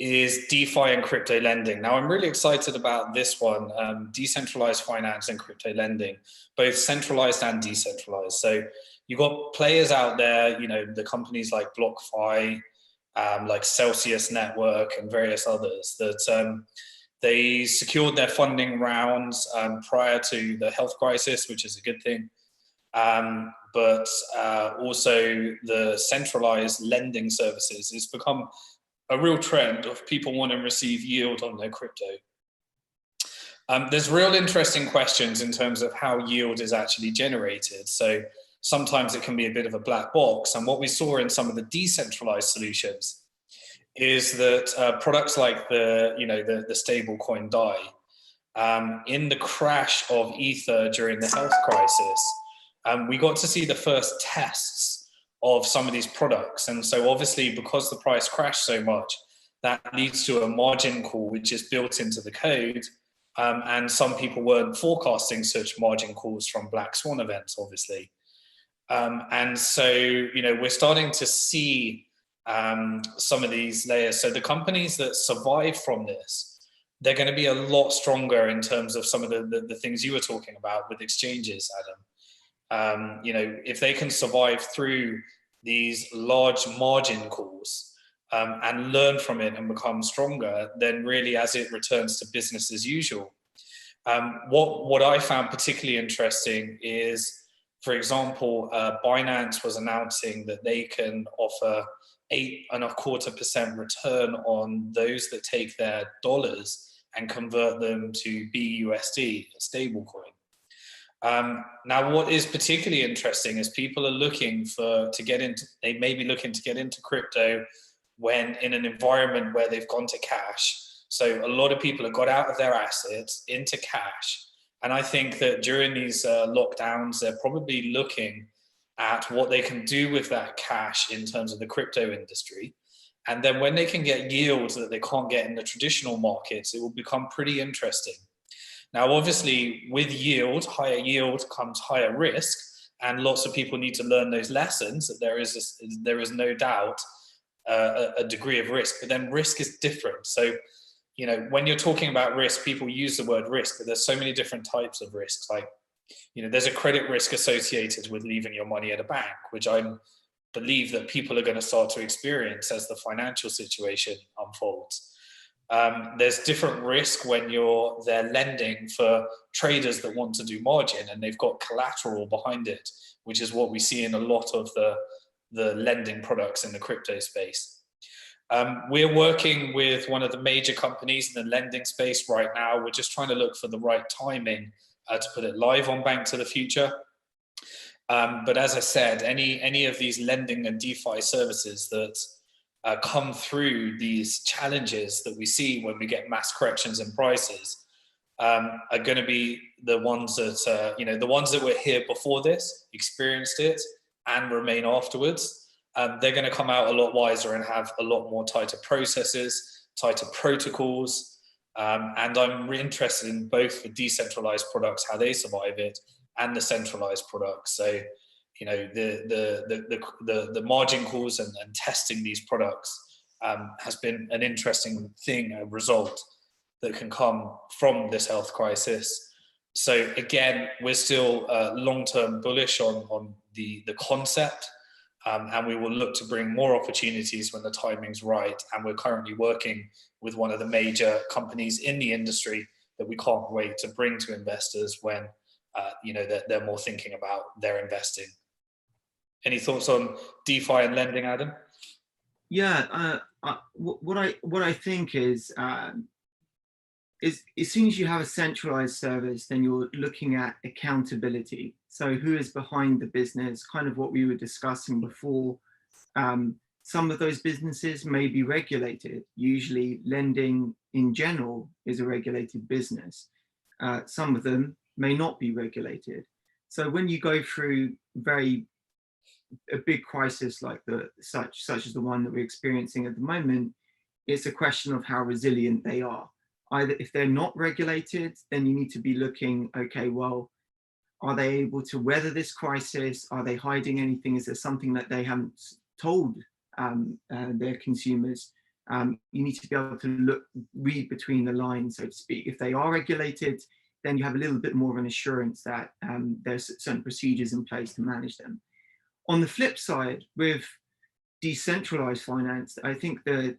is DeFi and crypto lending. Now, I'm really excited about this one, decentralized finance and crypto lending, both centralized and decentralized. So you've got players out there, the companies like BlockFi, like Celsius Network and various others that they secured their funding rounds prior to the health crisis, which is a good thing. But also the centralized lending services has become a real trend of people want to receive yield on their crypto. There's real interesting questions in terms of how yield is actually generated. So sometimes it can be a bit of a black box. And what we saw in some of the decentralized solutions is that products like the stable coin DAI, in the crash of Ether during the health crisis, we got to see the first tests of some of these products. And so obviously, because the price crashed so much, that leads to a margin call, which is built into the code. And some people weren't forecasting such margin calls from black swan events, obviously. And so, we're starting to see some of these layers. So the companies that survive from this, they're going to be a lot stronger in terms of some of the things you were talking about with exchanges, Adam. If they can survive through these large margin calls and learn from it and become stronger, then really as it returns to business as usual. What I found particularly interesting is, for example, Binance was announcing that they can offer 8.25% return on those that take their dollars and convert them to BUSD, a stable coin. Now, what is particularly interesting is people are looking they may be looking to get into crypto when in an environment where they've gone to cash. So a lot of people have got out of their assets into cash. And I think that during these lockdowns, they're probably looking at what they can do with that cash in terms of the crypto industry. And then when they can get yields that they can't get in the traditional markets, it will become pretty interesting. Now, obviously, with higher yield comes higher risk, and lots of people need to learn those lessons, that there is no doubt a degree of risk, but then risk is different. So, when you're talking about risk, people use the word risk, but there's so many different types of risks. Like, there's a credit risk associated with leaving your money at a bank, which I believe that people are going to start to experience as the financial situation unfolds. There's different risk when they're lending for traders that want to do margin and they've got collateral behind it, which is what we see in a lot of the lending products in the crypto space. We're working with one of the major companies in the lending space right now. We're just trying to look for the right timing to put it live on BnkToTheFuture. But as I said, any of these lending and DeFi services that come through these challenges that we see when we get mass corrections in prices are going to be the ones that, the ones that were here before this, experienced it, and remain afterwards. They're going to come out a lot wiser and have a lot more tighter processes, tighter protocols. And I'm really interested in both the decentralized products, how they survive it, and the centralized products. So, the margin calls and testing these products has been an interesting thing, a result that can come from this health crisis. So again, we're still long-term bullish on the concept, and we will look to bring more opportunities when the timing's right. And we're currently working with one of the major companies in the industry that we can't wait to bring to investors when they're more thinking about their investing. Any thoughts on DeFi and lending, Adam? Yeah, what I think is as soon as you have a centralized service, then you're looking at accountability. So who is behind the business? Kind of what we were discussing before. Some of those businesses may be regulated. Usually, lending in general is a regulated business. Some of them may not be regulated. So when you go through a big crisis like such as the one that we're experiencing at the moment, it's a question of how resilient they are. Either if they're not regulated, then you need to be looking, okay, well, are they able to weather this crisis? Are they hiding anything? Is there something that they haven't told their consumers? You need to be able to read between the lines, so to speak. If they are regulated, then you have a little bit more of an assurance that there's certain procedures in place to manage them. On the flip side, with decentralized finance, I think the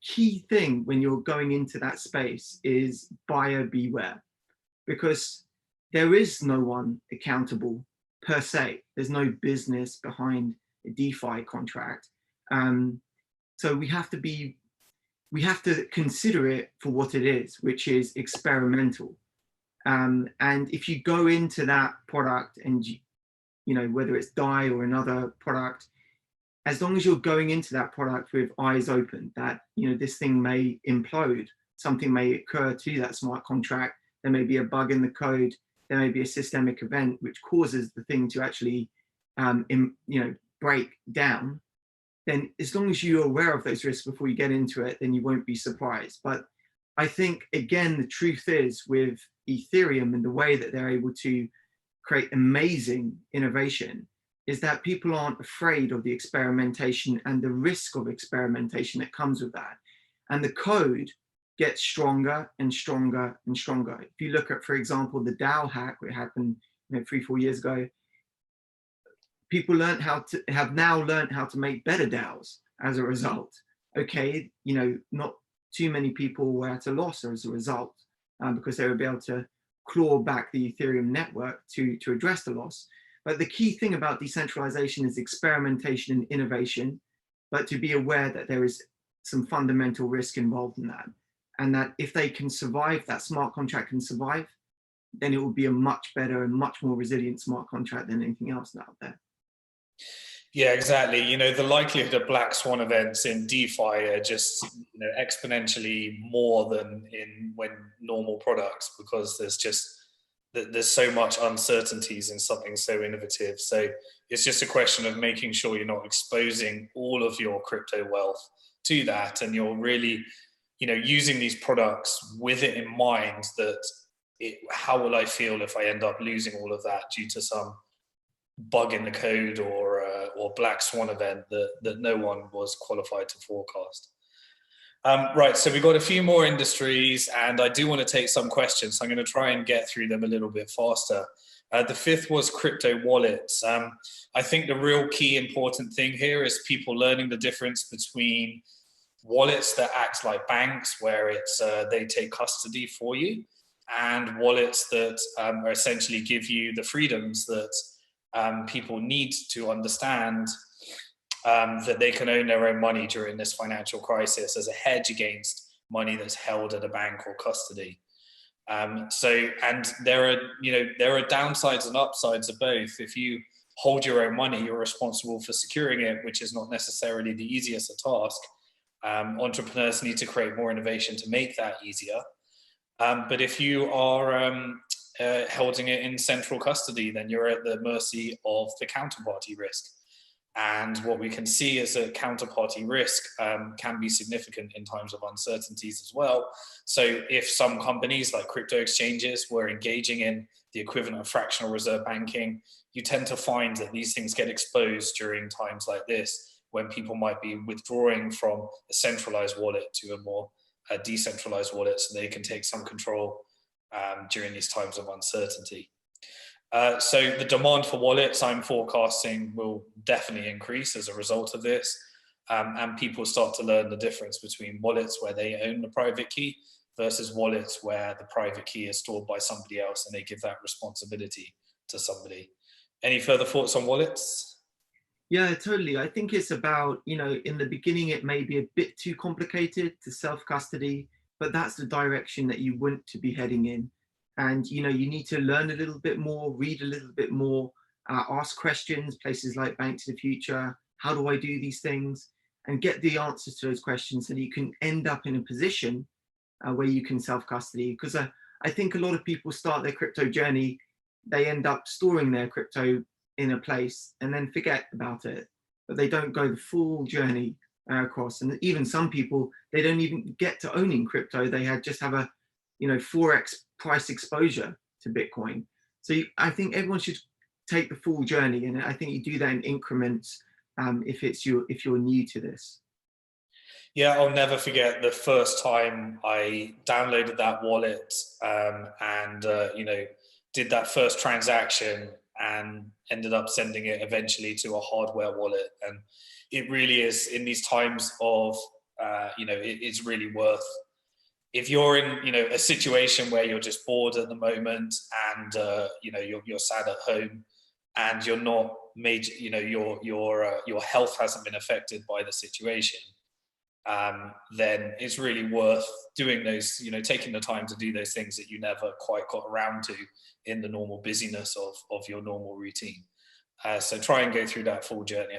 key thing when you're going into that space is buyer beware, because there is no one accountable per se. There's no business behind a DeFi contract. So we have to consider it for what it is, which is experimental. And if you go into that product and whether it's DAI or another product, as long as you're going into that product with eyes open, that this thing may implode, something may occur to that smart contract, there may be a bug in the code, there may be a systemic event which causes the thing to actually break down, then as long as you're aware of those risks before you get into it, then you won't be surprised. But I think, again, the truth is with Ethereum and the way that they're able to create amazing innovation is that people aren't afraid of the experimentation and the risk of experimentation that comes with that. And the code gets stronger and stronger and stronger. If you look at, for example, the DAO hack, which happened 3-4 years ago, people have now learned how to make better DAOs as a result. Okay, not too many people were at a loss as a result, because they would be able to claw back the Ethereum network to address the loss. But the key thing about decentralization is experimentation and innovation, but to be aware that there is some fundamental risk involved in that. And that if they can survive, that smart contract can survive, then it will be a much better and much more resilient smart contract than anything else out there. Yeah, exactly. The likelihood of black swan events in DeFi are just exponentially more than when normal products, because there's so much uncertainties in something so innovative. So it's just a question of making sure you're not exposing all of your crypto wealth to that, and you're really using these products with it in mind that how will I feel if I end up losing all of that due to some bug in the code or black swan event that no one was qualified to forecast. Right, so we've got a few more industries, and I do want to take some questions, so I'm going to try and get through them a little bit faster. The fifth was crypto wallets. I think the real key important thing here is people learning the difference between wallets that act like banks, where they take custody for you, and wallets that are essentially give you the freedoms that people need to understand that they can own their own money during this financial crisis as a hedge against money that's held at a bank or custody. And there are downsides and upsides of both. If you hold your own money, you're responsible for securing it, which is not necessarily the easiest task. Entrepreneurs need to create more innovation to make that easier. But if you are holding it in central custody, then you're at the mercy of the counterparty risk. And what we can see is that counterparty risk can be significant in times of uncertainties as well. So if some companies like crypto exchanges were engaging in the equivalent of fractional reserve banking, you tend to find that these things get exposed during times like this, when people might be withdrawing from a centralized wallet to a more decentralized wallet, so they can take some control during these times of uncertainty. So the demand for wallets, I'm forecasting, will definitely increase as a result of this. And people start to learn the difference between wallets where they own the private key versus wallets where the private key is stored by somebody else and they give that responsibility to somebody. Any further thoughts on wallets? Yeah, totally. I think it's about, in the beginning, it may be a bit too complicated to self-custody, but that's the direction that you want to be heading in. And, you need to learn a little bit more, read a little bit more, ask questions, places like BnkToTheFuture, how do I do these things? And get the answers to those questions so that you can end up in a position where you can self-custody. Because I think a lot of people start their crypto journey, they end up storing their crypto in a place and then forget about it, but they don't go the full journey across. And even some people, they don't even get to owning crypto. They just have a 4x price exposure to Bitcoin. So I think everyone should take the full journey, and I think you do that in increments if you're new to this. Yeah, I'll never forget the first time I downloaded that wallet, and did that first transaction and ended up sending it eventually to a hardware wallet. And it really is, in these times of it's really worth, if you're in a situation where you're just bored at the moment, and you're sad at home, and you're not major, your health hasn't been affected by the situation, then it's really worth doing those, taking the time to do those things that you never quite got around to in the normal busyness of your normal routine. So try and go through that full journey.